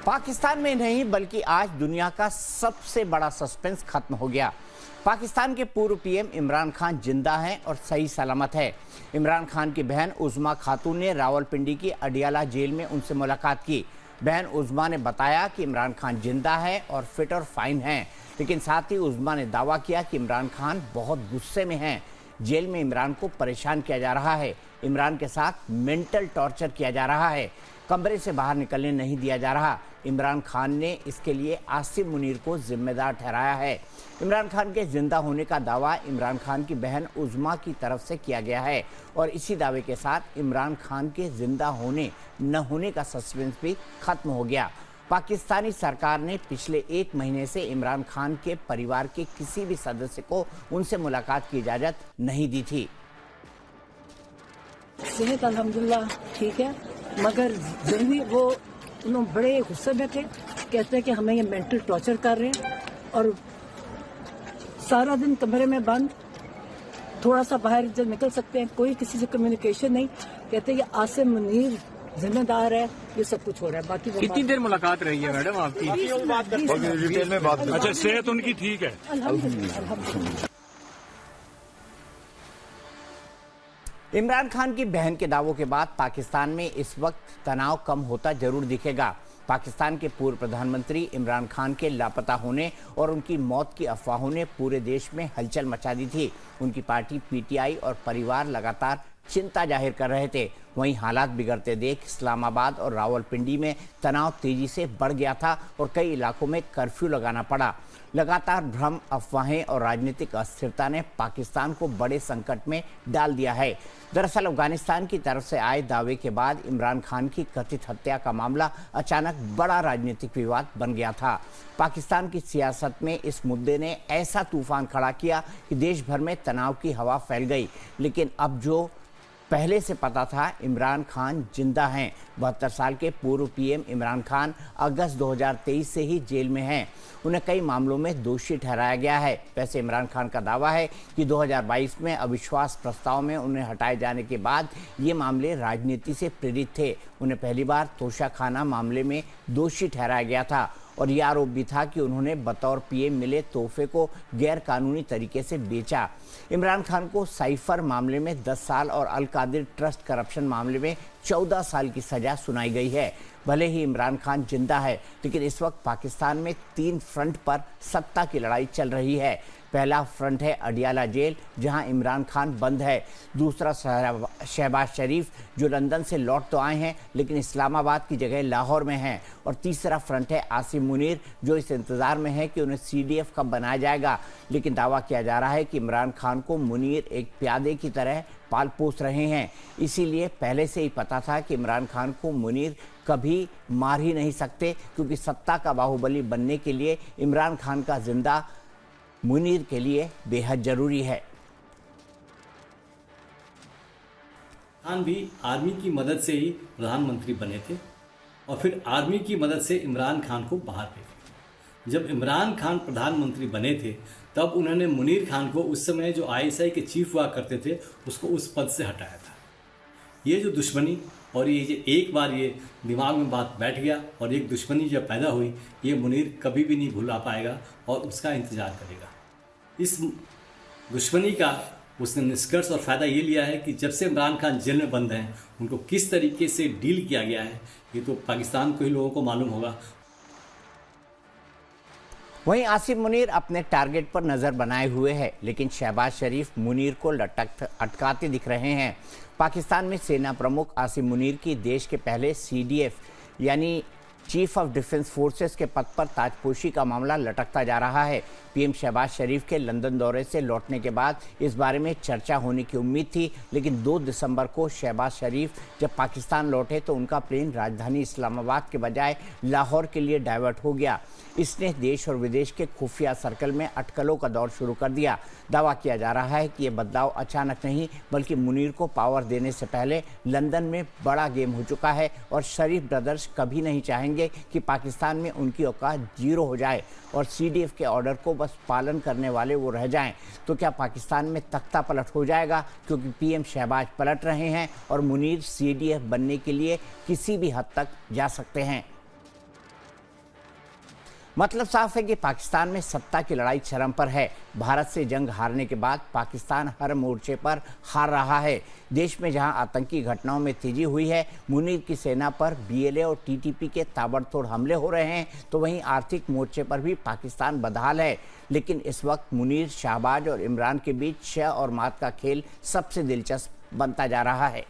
पाकिस्तान में नहीं बल्कि आज दुनिया का सबसे बड़ा सस्पेंस खत्म हो गया। पाकिस्तान के पूर्व पीएम इमरान खान जिंदा हैं और सही सलामत है। इमरान खान की बहन उज़्मा खातून ने रावलपिंडी की अडियाला जेल में उनसे मुलाकात की। बहन उज़्मा ने बताया कि इमरान खान जिंदा है और फिट और फाइन हैं, लेकिन साथ ही उज़्मा ने दावा किया कि इमरान खान बहुत गुस्से में हैं। जेल में इमरान को परेशान किया जा रहा है। इमरान के साथ मेंटल टॉर्चर किया जा रहा है। कमरे से बाहर निकलने नहीं दिया जा रहा। इमरान खान ने इसके लिए आसिम मुनीर को जिम्मेदार ठहराया है। इमरान खान के जिंदा होने का दावा इमरान खान की बहन उज़्मा की तरफ से किया गया है और इसी दावे के साथ इमरान खान के जिंदा होने न होने का सस्पेंस भी खत्म हो गया। पाकिस्तानी सरकार ने पिछले 1 महीने से इमरान खान के परिवार के किसी भी सदस्य को उनसे मुलाकात की इजाज़त नहीं दी थी। सेहत अल्हम्दुलिल्लाह ठीक है, मगर जरूरी वो उन्होंने बड़े गुस्से में थे। कहते हैं कि हमें ये मेंटल टॉर्चर कर रहे हैं और सारा दिन कमरे में बंद, थोड़ा सा बाहर जब निकल सकते हैं, कोई किसी से कम्युनिकेशन नहीं। कहते हैं कि आसिम मुनीर जिम्मेदार है, ये सब कुछ हो रहा है। बाकी कितनी देर मुलाकात रही है मैडम आपकी? डिटेल में बात। अच्छा, सेहत उनकी ठीक है? अल्हम्दुलिल्लाह। इमरान खान की बहन के दावों के बाद पाकिस्तान में इस वक्त तनाव कम होता जरूर दिखेगा। पाकिस्तान के पूर्व प्रधानमंत्री इमरान खान के लापता होने और उनकी मौत की अफवाहों ने पूरे देश में हलचल मचा दी थी। उनकी पार्टी पीटीआई और परिवार लगातार चिंता जाहिर कर रहे थे। वहीं हालात बिगड़ते देख इस्लामाबाद और रावलपिंडी में तनाव तेजी से बढ़ गया था और कई इलाकों में कर्फ्यू लगाना पड़ा। लगातार भ्रम, अफवाहें और राजनीतिक अस्थिरता ने पाकिस्तान को बड़े संकट में डाल दिया है। दरअसल अफगानिस्तान की तरफ से आए दावे के बाद इमरान खान की कथित हत्या का मामला अचानक बड़ा राजनीतिक विवाद बन गया था। पाकिस्तान की सियासत में इस मुद्दे ने ऐसा तूफान खड़ा किया कि देश भर में तनाव की हवा फैल गई। लेकिन अब जो पहले से पता था, इमरान खान जिंदा हैं। 72 साल के पूर्व पीएम इमरान खान अगस्त 2023 से ही जेल में हैं। उन्हें कई मामलों में दोषी ठहराया गया है। वैसे इमरान खान का दावा है कि 2022 में अविश्वास प्रस्ताव में उन्हें हटाए जाने के बाद ये मामले राजनीति से प्रेरित थे। उन्हें पहली बार तोशाखाना मामले में दोषी ठहराया गया था और यह आरोप भी था कि उन्होंने बतौर पीएम मिले तोहफे को गैर कानूनी तरीके से बेचा। इमरान खान को साइफर मामले में 10 साल और अल कादिर ट्रस्ट करप्शन मामले में 14 साल की सजा सुनाई गई है। भले ही इमरान खान जिंदा है, लेकिन इस वक्त पाकिस्तान में 3 फ्रंट पर सत्ता की लड़ाई चल रही है। पहला फ्रंट है अडियाला जेल, जहां इमरान खान बंद है। दूसरा शहबाज शरीफ, जो लंदन से लौट तो आए हैं लेकिन इस्लामाबाद की जगह लाहौर में हैं। और तीसरा फ्रंट है आसिम मुनीर, जो इस इंतजार में है कि उन्हें सीडीएफ कब बनाया जाएगा। लेकिन दावा किया जा रहा है कि इमरान खान को मुनीर एक प्यादे की तरह पाल पोस रहे हैं। इसीलिए पहले से ही पता था कि इमरान खान को मुनीर कभी मार ही नहीं सकते, क्योंकि सत्ता का बाहुबली बनने के लिए इमरान खान का जिंदा मुनीर के लिए बेहद जरूरी है। खान भी आर्मी की मदद से ही प्रधानमंत्री बने थे और फिर आर्मी की मदद से इमरान खान को बाहर भेजा। जब इमरान खान प्रधानमंत्री बने थे तब उन्होंने मुनीर खान को, उस समय जो आईएसआई के चीफ हुआ करते थे, उसको उस पद से हटाया था। ये जो दुश्मनी और ये एक बार ये दिमाग में बात बैठ गया और एक दुश्मनी जब पैदा हुई, ये मुनीर कभी भी नहीं भुला पाएगा और उसका इंतज़ार करेगा। इस दुश्मनी का उसने निष्कर्ष और फ़ायदा ये लिया है कि जब से इमरान खान जेल में बंद हैं, उनको किस तरीके से डील किया गया है, ये तो पाकिस्तान को ही लोगों को मालूम होगा। वहीं आसिम मुनीर अपने टारगेट पर नजर बनाए हुए है, लेकिन शहबाज शरीफ मुनीर को अटकाते दिख रहे हैं। पाकिस्तान में सेना प्रमुख आसिम मुनीर की देश के पहले सीडीएफ यानी चीफ ऑफ डिफेंस फोर्सेस के पद पर ताजपोशी का मामला लटकता जा रहा है। पीएम शहबाज शरीफ के लंदन दौरे से लौटने के बाद इस बारे में चर्चा होने की उम्मीद थी, लेकिन 2 दिसंबर को शहबाज शरीफ जब पाकिस्तान लौटे तो उनका प्लेन राजधानी इस्लामाबाद के बजाय लाहौर के लिए डाइवर्ट हो गया। इसने देश और विदेश के खुफिया सर्कल में अटकलों का दौर शुरू कर दिया। दावा किया जा रहा है कि यह बदलाव अचानक नहीं, बल्कि मुनीर को पावर देने से पहले लंदन में बड़ा गेम हो चुका है और शरीफ ब्रदर्स कभी नहीं चाहेंगे कि पाकिस्तान में उनकी औकात 0 हो जाए और सीडीएफ के ऑर्डर को बस पालन करने वाले वो रह जाएं। तो क्या पाकिस्तान में तख्ता पलट हो जाएगा, क्योंकि पीएम शहबाज पलट रहे हैं और मुनीर सीडीएफ बनने के लिए किसी भी हद तक जा सकते हैं। मतलब साफ है कि पाकिस्तान में सत्ता की लड़ाई चरम पर है। भारत से जंग हारने के बाद पाकिस्तान हर मोर्चे पर हार रहा है। देश में जहां आतंकी घटनाओं में तेजी हुई है, मुनीर की सेना पर बीएलए और टीटीपी के ताबड़तोड़ हमले हो रहे हैं, तो वहीं आर्थिक मोर्चे पर भी पाकिस्तान बदहाल है। लेकिन इस वक्त मुनीर, शाहबाज और इमरान के बीच शह और मात का खेल सबसे दिलचस्प बनता जा रहा है।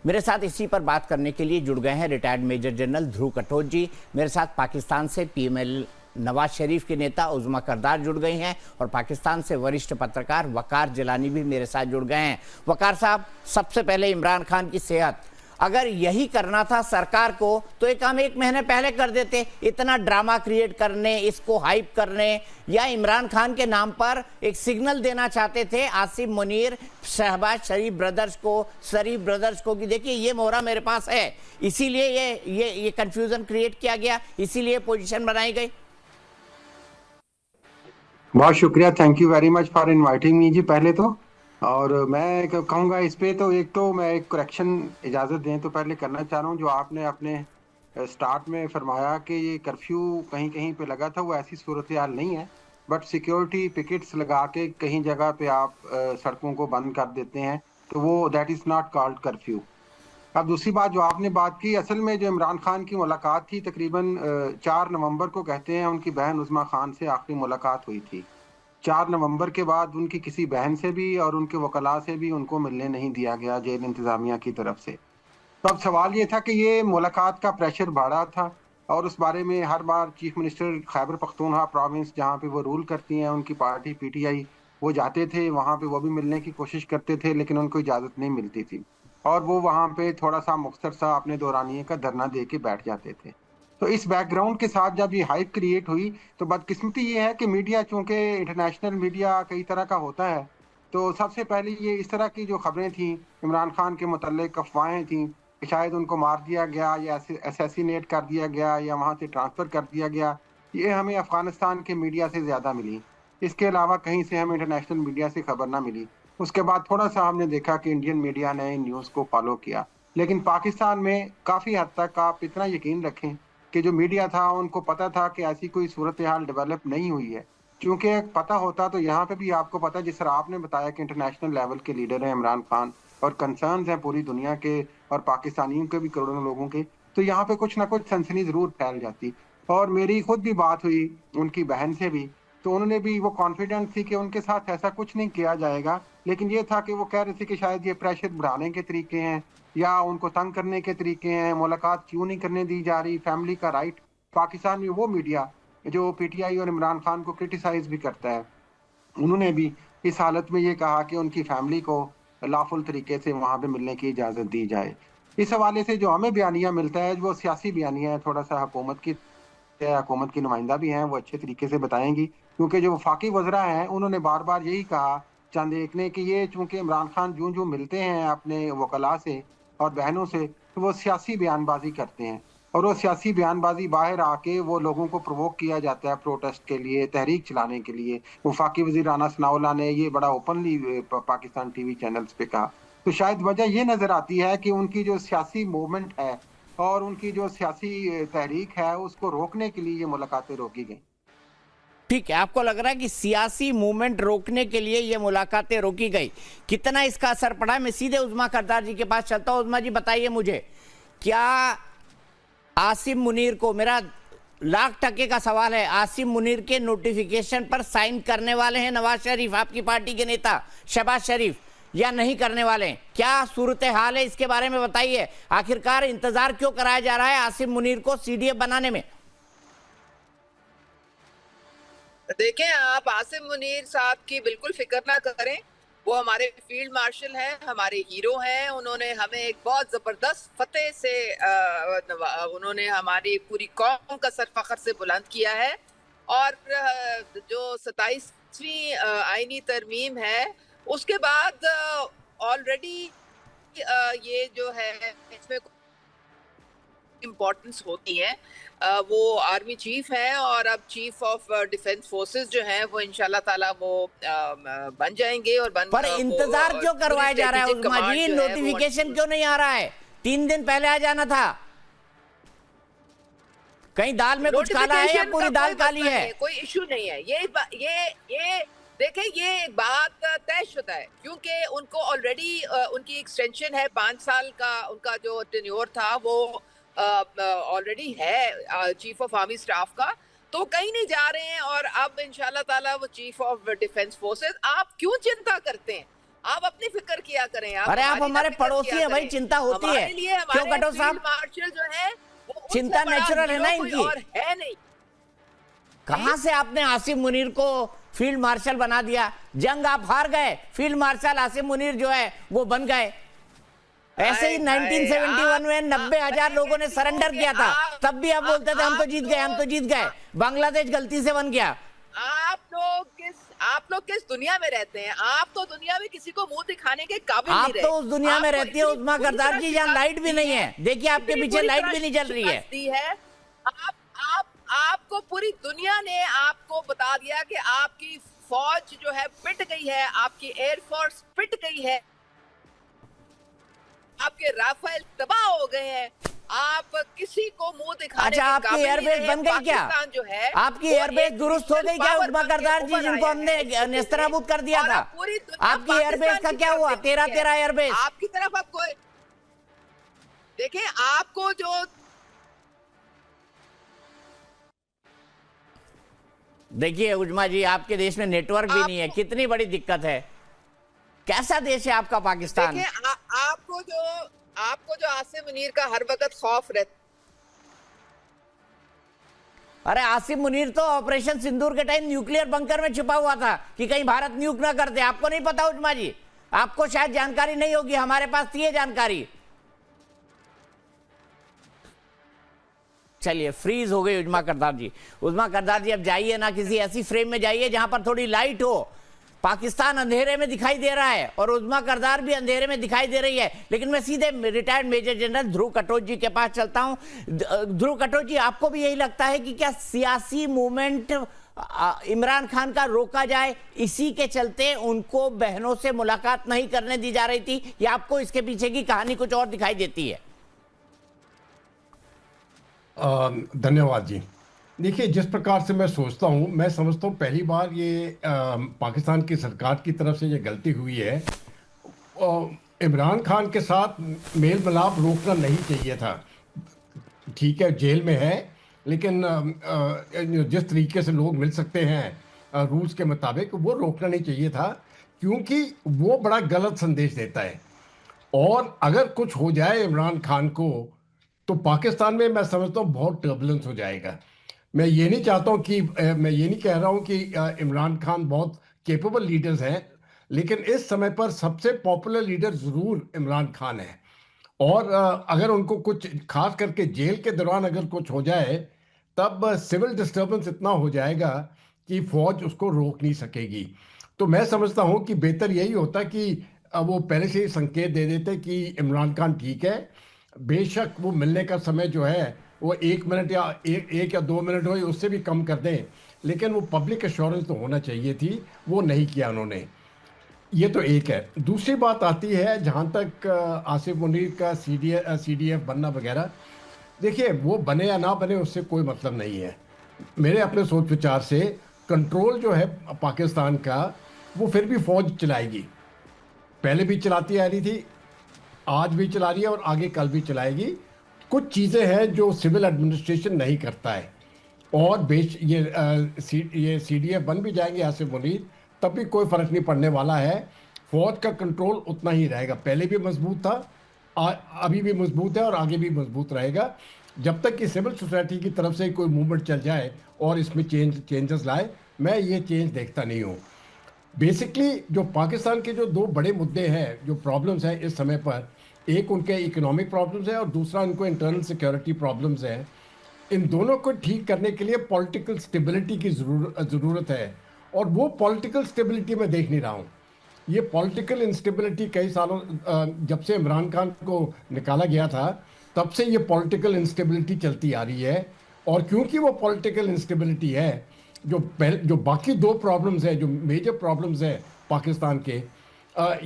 मेरे साथ इसी पर बात करने के लिए जुड़ गए हैं रिटायर्ड मेजर जनरल ध्रुव कटोच जी। मेरे साथ पाकिस्तान से पीएमएल नवाज शरीफ के नेता उज़्मा करदार जुड़ गई हैं और पाकिस्तान से वरिष्ठ पत्रकार वकार जिलानी भी मेरे साथ जुड़ गए हैं। वकार साहब, सबसे पहले इमरान खान की सेहत, अगर यही करना था सरकार को तो ये काम 1 महीने पहले कर देते। इतना ड्रामा क्रिएट करने, इसको हाइप करने, या इमरान खान के नाम पर एक सिग्नल देना चाहते थे आसिम मुनीर, शहबाज शरीफ ब्रदर्स को कि देखिए ये मोहरा मेरे पास है, इसीलिए ये कंफ्यूजन क्रिएट किया गया, इसीलिए पोजीशन बनाई गई। बहुत शुक्रिया, thank you very much for inviting me ji. पहले तो और मैं कहूँगा इस पे तो मैं एक करेक्शन इजाज़त दें तो पहले करना चाह रहा हूँ। जो आपने अपने स्टार्ट में फरमाया कि ये कर्फ्यू कहीं कहीं पे लगा था, वो ऐसी सूरत हाल नहीं है। बट सिक्योरिटी पिकेट्स लगा के कहीं जगह पे आप सड़कों को बंद कर देते हैं, तो वो that is not called curfew. अब दूसरी बात जो आपने बात की, असल में जो इमरान खान की मुलाकात थी तकरीबन 4 नवंबर को कहते हैं उनकी बहन उज़्मा खान से आखिरी मुलाकात हुई थी। 4 नवंबर के बाद उनकी किसी बहन से भी और उनके वकला से भी उनको मिलने नहीं दिया गया जेल इंतज़ामिया की तरफ से। तो अब सवाल ये था कि ये मुलाकात का प्रेशर बढ़ा था और उस बारे में हर बार chief minister Khyber Pakhtunkhwa province जहाँ पे वो रूल करती हैं, उनकी पार्टी पीटीआई, वो जाते थे वहाँ पे, वो भी मिलने की कोशिश करते थे लेकिन उनको इजाज़त नहीं मिलती थी और वो वहाँ पे थोड़ा सा मुख्तसर सा अपने दौरानिए का धरना दे के बैठ जाते थे। तो इस बैकग्राउंड के साथ जब ये हाइप क्रिएट हुई तो बदकिस्मती ये है कि मीडिया, चूंकि इंटरनेशनल मीडिया कई तरह का होता है, तो सबसे पहले ये इस तरह की जो खबरें थी इमरान खान के मुतल्लिक, अफवाहें थी कि शायद उनको मार दिया गया या असैसिनेट कर दिया गया या वहाँ से ट्रांसफ़र कर दिया गया, ये हमें अफ़गानिस्तान के मीडिया से ज़्यादा मिली। इसके अलावा कहीं से हमें इंटरनेशनल मीडिया से खबर ना मिली। उसके बाद थोड़ा सा हमने देखा कि इंडियन मीडिया ने इन न्यूज़ को फॉलो किया, लेकिन पाकिस्तान में काफ़ी हद तक आप इतना यकीन रखें कि जो मीडिया था उनको पता था कि ऐसी कोई सूरत हाल डेवलप नहीं हुई है। क्योंकि पता होता तो यहाँ पे भी आपको पता, जिस तरह आपने बताया कि इंटरनेशनल लेवल के लीडर हैं इमरान खान और कंसर्न्स हैं पूरी दुनिया के और पाकिस्तानियों के भी करोड़ों लोगों के, तो यहाँ पे कुछ ना कुछ सनसनी ज़रूर फैल जाती। और मेरी खुद भी बात हुई उनकी बहन से भी, तो उन्होंने भी वो कॉन्फिडेंट थी कि उनके साथ ऐसा कुछ नहीं किया जाएगा, लेकिन ये था कि वो कह रहे थे कि शायद ये प्रेशर बढ़ाने के तरीके हैं या उनको तंग करने के तरीके हैं, मुलाकात क्यों नहीं करने दी जा रही, फैमिली का राइट। पाकिस्तान में वो मीडिया जो पीटीआई और इमरान खान को क्रिटिसाइज भी करता है, उन्होंने भी इस हालत में ये कहा कि उनकी फैमिली को लाफुल तरीके से वहाँ पे मिलने की इजाज़त दी जाए। इस हवाले से जो हमें बयानिया मिलता है वो सियासी बयानिया है, थोड़ा सा हुकूमत की नुमाइंदा भी हैं, वो अच्छे तरीके से बताएंगी, क्योंकि जो वफाकी वज़रा हैं उन्होंने बार बार यही कहा चंद एक ने कि ये चूँकि इमरान खान जो मिलते हैं अपने वकला से और बहनों से, तो वो सियासी बयानबाजी करते हैं और वो सियासी बयानबाजी बाहर आके वो लोगों को प्रोवोक किया जाता है प्रोटेस्ट के लिए, तहरीक चलाने के लिए। वफाकी वज़ीर राना सनाउल्लाह ने ये बड़ा ओपनली पाकिस्तान टीवी चैनल्स पे कहा। तो शायद वजह ये नज़र आती है कि उनकी जो सियासी मूवमेंट है और उनकी जो सियासी तहरीक है उसको रोकने के लिए ये मुलाकातें रोकी गई। ठीक है, आपको लग रहा है कि सियासी मूवमेंट रोकने के लिए ये मुलाकातें रोकी गई, कितना इसका असर पड़ा? मैं सीधे उज़्मा करदार जी के पास चलता हूँ। उज़्मा जी बताइए मुझे, क्या आसिम मुनीर को, मेरा $1,00,000 का सवाल है, आसिम मुनीर के नोटिफिकेशन पर साइन करने वाले हैं नवाज शरीफ, आपकी पार्टी के नेता शहबाज शरीफ, या नहीं करने वाले हैं? क्या सूरत हाल है, इसके बारे में बताइए। आखिरकार इंतजार क्यों कराया जा रहा है आसिम मुनीर को सीडीएफ बनाने में? देखें, आप आसिम मुनीर साहब की बिल्कुल फिक्र ना करें, वो हमारे फील्ड मार्शल हैं, हमारे हीरो हैं। उन्होंने हमें एक बहुत ज़बरदस्त फतेह से उन्होंने हमारी पूरी कौम का सर फख्र से बुलंद किया है। और जो 27वीं आईनी तरमीम है उसके बाद ऑलरेडी ये जो है इसमें इम्पोर्टेंस होती है। वो आर्मी चीफ हैं और अब चीफ ऑफ डिफेंस फोर्सेस जो हैं वो इंशाल्लाह ताला वो बन जाएंगे और पर इंतजार क्यों करवाया जा रहा है उज़्मा जी? नोटिफिकेशन क्यों नहीं आ रहा है? 3 दिन पहले आ जाना था। कहीं दाल में कुछ काला है या पूरी दाल काली है? कोई इशू नहीं है। ये देखें, ये एक बात तयशुदा है क्योंकि उनको ऑलरेडी उनकी एक्सटेंशन है 5 साल का। उनका जो टेन्योर था वो ऑलरेडी है चीफ ऑफ आर्मी स्टाफ का, तो कहीं नहीं जा रहे हैं। और अब इंशाल्लाह ताला वो चीफ ऑफ डिफेंस फोर्सेस। आप क्यों चिंता करते हैं? आप अपनी फिक्र किया करें। अरे आप हमारे पड़ोसी हैं भाई, चिंता होती है क्यों कटो साहब? मार्शल जो है चिंता नेचुरल है ना इनकी, और है नहीं। कहां से आपने आसिम मुनीर को फील्ड मार्शल बना दिया? जंग आप हार गए, फील्ड मार्शल आसिम मुनीर जो है वो बन गए। ऐसे ही 1971 में 90,000 लोगों ने सरेंडर किया था, तब भी आप बोलते थे हम तो जीत गए, हम तो जीत गए। बांग्लादेश गलती से बन गया। आप लोग किस दुनिया में रहते हैं? आप तो दुनिया में किसी को मुंह दिखाने के काबिल नहीं रहे। आप तो उस दुनिया में रहती है उस्मा करदार जी जहाँ लाइट भी नहीं है। देखिए आपके पीछे लाइट भी नहीं जल रही है। आपको पूरी दुनिया ने आपको बता दिया कि आपकी फौज जो है पिट गई है, आपकी एयरफोर्स पिट गई है, आपके राफेल तबाह हो गए हैं। आप किसी को मुंह दिखाने अच्छा, आपकी एयरबेस बन गई क्या? जो है आपकी एयरबेस दुरुस्त हो गई क्या उस्मा करदार जी, जिनको हमने नेस्तनाबूद कर दिया था? आपकी एयरबेस का क्या हुआ? 13 एयरबेस आपकी तरफ अब कोई देखें, आपको जो देखिए उजमा जी, आपके देश में नेटवर्क भी नहीं है, कितनी बड़ी दिक्कत है। कैसा देश है आपका पाकिस्तान? आपको जो आसिम मुनीर का हर वक्त खौफ रहता। अरे आसिम मुनीर तो ऑपरेशन सिंदूर के टाइम न्यूक्लियर बंकर में छुपा हुआ था कि कहीं भारत न्यूक ना कर दे। आपको नहीं पता उजमा जी? आपको शायद जानकारी नहीं होगी, हमारे पास थी ये जानकारी। चलिए, फ्रीज हो गई उजमा करदार जी। उजमा करदार जी अब जाइए ना, किसी ऐसी फ्रेम में जाइए जहां पर थोड़ी लाइट हो। पाकिस्तान अंधेरे में दिखाई दे रहा है और उस्मा करदार भी अंधेरे में दिखाई दे रही है। लेकिन मैं सीधे रिटायर्ड मेजर जनरल ध्रुव कटोच जी के पास चलता हूं। ध्रुव कटोच जी, आपको भी यही लगता है कि क्या सियासी मूवमेंट इमरान खान का रोका जाए, इसी के चलते उनको बहनों से मुलाकात नहीं करने दी जा रही थी, या आपको इसके पीछे की कहानी कुछ और दिखाई देती है? धन्यवाद जी। देखिए, जिस प्रकार से मैं सोचता हूँ, मैं समझता हूँ पहली बार ये पाकिस्तान की सरकार की तरफ से ये गलती हुई है। इमरान खान के साथ मेल मिलाप रोकना नहीं चाहिए था। ठीक है, जेल में है, लेकिन जिस तरीके से लोग मिल सकते हैं रूल्स के मुताबिक, वो रोकना नहीं चाहिए था, क्योंकि वो बड़ा गलत संदेश देता है। और अगर कुछ हो जाए इमरान खान को, तो पाकिस्तान में मैं समझता हूँ बहुत टर्बुलेंस हो जाएगा। मैं ये नहीं चाहता हूँ कि मैं ये नहीं कह रहा हूँ कि इमरान खान बहुत कैपेबल लीडर्स हैं, लेकिन इस समय पर सबसे पॉपुलर लीडर ज़रूर इमरान खान है। और अगर उनको कुछ, खास करके जेल के दौरान अगर कुछ हो जाए, तब सिविल डिस्टर्बेंस इतना हो जाएगा कि फ़ौज उसको रोक नहीं सकेगी। तो मैं समझता हूँ कि बेहतर यही होता कि वो पहले से ही संकेत दे देते कि इमरान खान ठीक है। बेशक वो मिलने का समय जो है वो 1 मिनट या एक या 2 मिनट हो, उससे भी कम कर दें, लेकिन वो पब्लिक एश्योरेंस तो होना चाहिए थी, वो नहीं किया उन्होंने। ये तो एक है। दूसरी बात आती है जहाँ तक आसिफ मुनीर का CDF बनना वगैरह। देखिए, वो बने या ना बने उससे कोई मतलब नहीं है। मेरे अपने सोच विचार से कंट्रोल जो है पाकिस्तान का, वो फिर भी फ़ौज चलाएगी। पहले भी चलाती आ रही थी, आज भी चला रही है और आगे कल भी चलाएगी। कुछ चीज़ें हैं जो सिविल एडमिनिस्ट्रेशन नहीं करता है, और ये CDF बन भी जाएंगे आसिफ मुनीर, तब भी कोई फ़र्क नहीं पड़ने वाला है। फ़ौज का कंट्रोल उतना ही रहेगा, पहले भी मजबूत था, अभी भी मजबूत है और आगे भी मजबूत रहेगा, जब तक कि सिविल सोसाइटी की तरफ से कोई मूवमेंट चल जाए और इसमें चेंजेस लाए। मैं ये चेंज देखता नहीं हूँ। बेसिकली जो पाकिस्तान के जो 2 बड़े मुद्दे हैं, जो प्रॉब्लम्स हैं इस समय पर, एक उनके इकोनॉमिक प्रॉब्लम्स है और दूसरा उनको इंटरनल सिक्योरिटी प्रॉब्लम्स है। इन दोनों को ठीक करने के लिए पॉलिटिकल स्टेबिलिटी की ज़रूरत है, और वो पॉलिटिकल स्टेबिलिटी मैं देख नहीं रहा हूँ। ये पॉलिटिकल इंस्टेबिलिटी कई सालों, जब से इमरान खान को निकाला गया था, तब से ये पॉलिटिकल इंस्टेबिलिटी चलती आ रही है। और क्योंकि वो पॉलिटिकल इंस्टेबिलिटी है, जो बाकी 2 प्रॉब्लम्स हैं, जो मेजर प्रॉब्लम्स हैं पाकिस्तान के,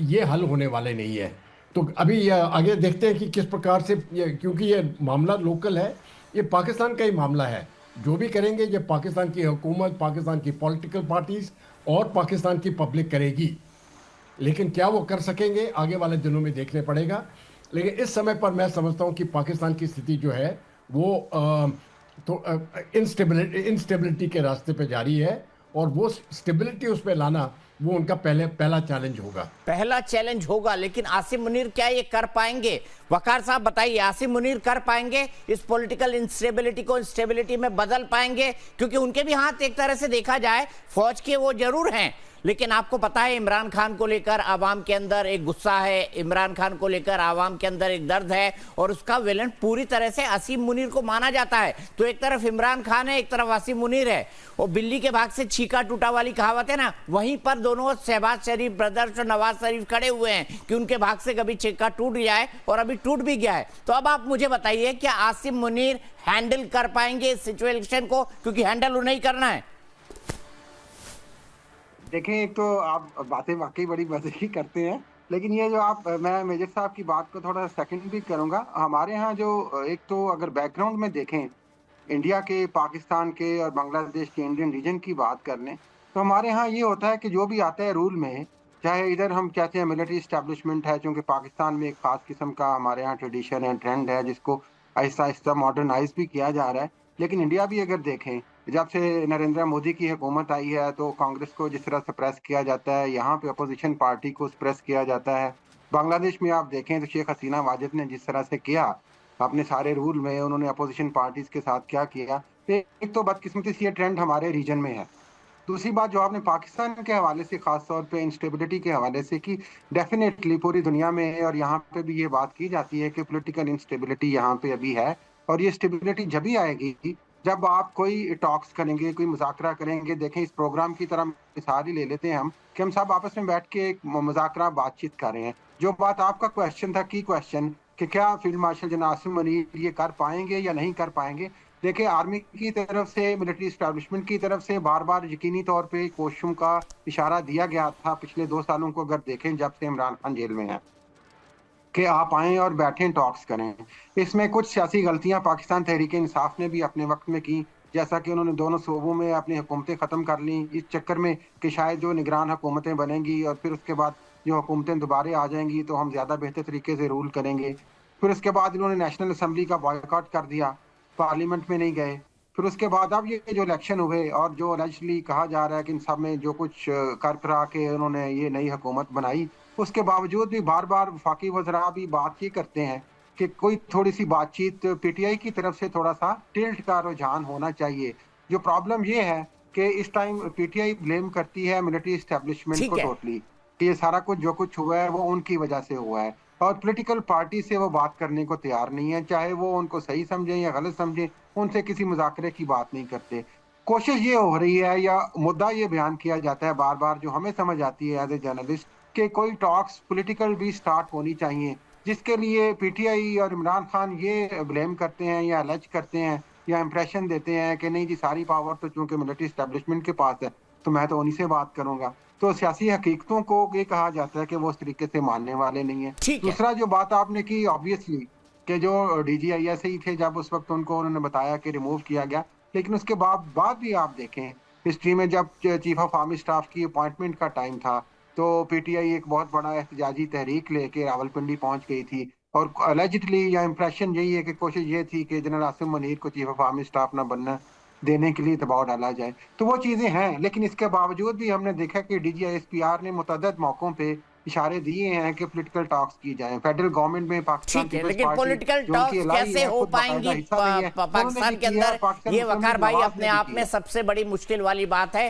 ये हल होने वाले नहीं है। तो अभी ये आगे देखते हैं कि किस प्रकार से क्योंकि ये मामला लोकल है, ये पाकिस्तान का ही मामला है। जो भी करेंगे ये पाकिस्तान की हुकूमत, पाकिस्तान की पॉलिटिकल पार्टीज और पाकिस्तान की पब्लिक करेगी। लेकिन क्या वो कर सकेंगे आगे वाले दिनों में देखने पड़ेगा। लेकिन इस समय पर मैं समझता हूँ कि पाकिस्तान की स्थिति जो है वो इंस्टेबिलिटी के रास्ते पे जारी है, और वो स्टेबिलिटी उस पर लाना वो उनका पहला चैलेंज होगा। पहला चैलेंज होगा, लेकिन आसिम मुनीर क्या ये कर पाएंगे? वकार साहब बताइए, आसिम मुनीर कर पाएंगे इस पॉलिटिकल इंस्टेबिलिटी को स्टेबिलिटी में बदल पाएंगे? क्योंकि उनके भी हाथ एक तरह से देखा जाए फौज के वो जरूर हैं, लेकिन आपको पता है इमरान खान को लेकर आवाम के अंदर एक गुस्सा है, इमरान खान को लेकर आवाम के अंदर एक दर्द है, और उसका विलन पूरी तरह से आसिम मुनीर को माना जाता है। तो एक तरफ इमरान खान है, एक तरफ आसिम मुनीर है। वो बिल्ली के भाग से छीका टूटा वाली कहावत है ना, वहीं पर दोनों शहबाज शरीफ ब्रदर्स और नवाज शरीफ खड़े हुए हैं कि उनके भाग से कभी छीका टूट जाए, और अभी टूट भी गया है। तो अब आप मुझे बताइए, क्या आसिम मुनीर हैंडल कर पाएंगे इस सिचुएशन को? क्योंकि हैंडल उन्हें ही करना है। देखें, एक तो आप बातें वाकई बड़ी मजे की करते हैं, लेकिन ये जो मैं मेजर साहब की बात को थोड़ा सेकंड भी करूंगा। हमारे यहाँ जो एक तो अगर बैकग्राउंड में देखें, इंडिया के, पाकिस्तान के और बांग्लादेश के इंडियन रीजन की बात कर लें, तो हमारे यहाँ ये होता है कि जो भी आता है रूल में, चाहे इधर हम कहते हैं मिलिट्री इस्टेब्लिशमेंट है, क्योंकि पाकिस्तान में एक खास किस्म का हमारे यहाँ ट्रेडिशन है, ट्रेंड है, जिसको आहिस्ता आहिस्ता मॉडर्नाइज भी किया जा रहा है। लेकिन इंडिया भी अगर देखें, जब से नरेंद्र मोदी की हुकूमत आई है तो कांग्रेस को जिस तरह सप्रेस किया जाता है, यहाँ पे अपोजिशन पार्टी को सप्रेस किया जाता है। बांग्लादेश में आप देखें तो शेख हसीना वाजिद ने जिस तरह से किया अपने सारे रूल में, उन्होंने अपोजिशन पार्टीज के साथ क्या किया। एक तो बदकिस्मती से ये ट्रेंड हमारे रीजन में है। दूसरी बात जो आपने पाकिस्तान के हवाले से, खास तौर पे इंस्टेबिलिटी के हवाले से की, डेफिनेटली पूरी दुनिया में है और यहाँ पे भी ये बात की जाती है कि पॉलिटिकल इंस्टेबिलिटी यहाँ पे अभी है। और ये स्टेबिलिटी जब ही आएगी जब आप कोई टॉक्स करेंगे, कोई मुज़ाकरा करेंगे। देखें, इस प्रोग्राम की तरह मिसाल ही ले लेते हैं हम कि हम सब आपस में बैठ के एक मुज़ाकरा बातचीत कर रहे हैं। जो बात आपका क्वेश्चन था, की क्वेश्चन कि क्या फील्ड मार्शल जनाब आसिम मुनीर ये कर पाएंगे या नहीं कर पाएंगे। देखिए, आर्मी की तरफ से, मिलिट्री इस्टेब्लिशमेंट की तरफ से बार बार यकीनी तौर पे कोशिशों का इशारा दिया गया था पिछले 2 सालों को अगर देखें, जब से इमरान खान जेल में है, कि आप आएँ और बैठें, टॉक्स करें। इसमें कुछ सियासी गलतियां पाकिस्तान तहरीक इंसाफ ने भी अपने वक्त में की, जैसा कि उन्होंने दोनों सूबों में अपनी हुकूमतें ख़त्म कर ली इस चक्कर में कि शायद जो निगरान हुकूमतें बनेंगी और फिर उसके बाद जो हुकूमतें दोबारा आ जाएंगी तो हम ज़्यादा बेहतर तरीके से रूल करेंगे। फिर उसके बाद इन्होंने नेशनल असम्बली का बॉयकॉट कर दिया, पार्लियामेंट में नहीं गए। फिर उसके बाद अब ये जो इलेक्शन हुए और जो अलैजली कहा जा रहा है कि इन सब में जो कुछ कर करा के उन्होंने ये नई हुकूमत बनाई, उसके बावजूद भी बार बार वफाकी वज़रा भी बात ये करते हैं कि कोई थोड़ी सी बातचीत पीटीआई की तरफ से थोड़ा सा टिल्ट का रुझान होना चाहिए। जो प्रॉब्लम ये है कि इस टाइम पीटीआई ब्लेम करती है मिलिट्री इस्टेब्लिशमेंट को टोटली, कि ये सारा कुछ जो कुछ हुआ है वो उनकी वजह से हुआ है, और पॉलिटिकल पार्टी से वो बात करने को तैयार नहीं है, चाहे वो उनको सही समझें या गलत समझें, उनसे किसी मुज़ाकरे की बात नहीं करते। कोशिश ये हो रही है या मुद्दा ये बयान किया जाता है बार बार, जो हमें समझ आती है एज ए जर्नलिस्ट, कि कोई टॉक्स पॉलिटिकल भी स्टार्ट होनी चाहिए, जिसके लिए पीटीआई और इमरान खान ये ब्लेम करते हैं या अलर्ज करते हैं या इंप्रेशन देते हैं कि नहीं जी सारी पावर तो चूंकि मिलिट्री एस्टेब्लिशमेंट के पास है तो मैं तो उन्हीं से बात करूंगा। तो सियासी हकीकतों को ये कहा जाता है कि वो उस तरीके से मानने वाले नहीं है। दूसरा जो बात आपने की, ऑब्वियसली कि जो DGISI थे जब उस वक्त उनको उन्होंने बताया कि रिमूव किया गया, लेकिन उसके बाद भी आप देखें हिस्ट्री में जब चीफ ऑफ आर्मी स्टाफ की अपॉइंटमेंट का टाइम था तो पीटीआई एक बहुत बड़ा एहतजाजी तहरीक लेके रावलपिंडी पहुंच गई थी, और अलेजिडली या इंप्रेशन यही है कि कोशिश ये थी कि जनरल आसिम मुनीर को चीफ ऑफ आर्मी स्टाफ ना बनना देने के लिए दबाव डाला जाए। तो वो चीज़ें हैं, लेकिन इसके बावजूद भी हमने देखा कि DGISPR ने मुतअद्दिद मौकों पे इशारे दिए हैं कि पॉलिटिकल टॉक्स की जाए। फेडरल गवर्नमेंट में पाकिस्तान ठीक है, लेकिन पॉलिटिकल टॉक्स कैसे हो पाएंगी पाकिस्तान के अंदर, ये वकार भाई अपने आप में सबसे बड़ी मुश्किल वाली बात है।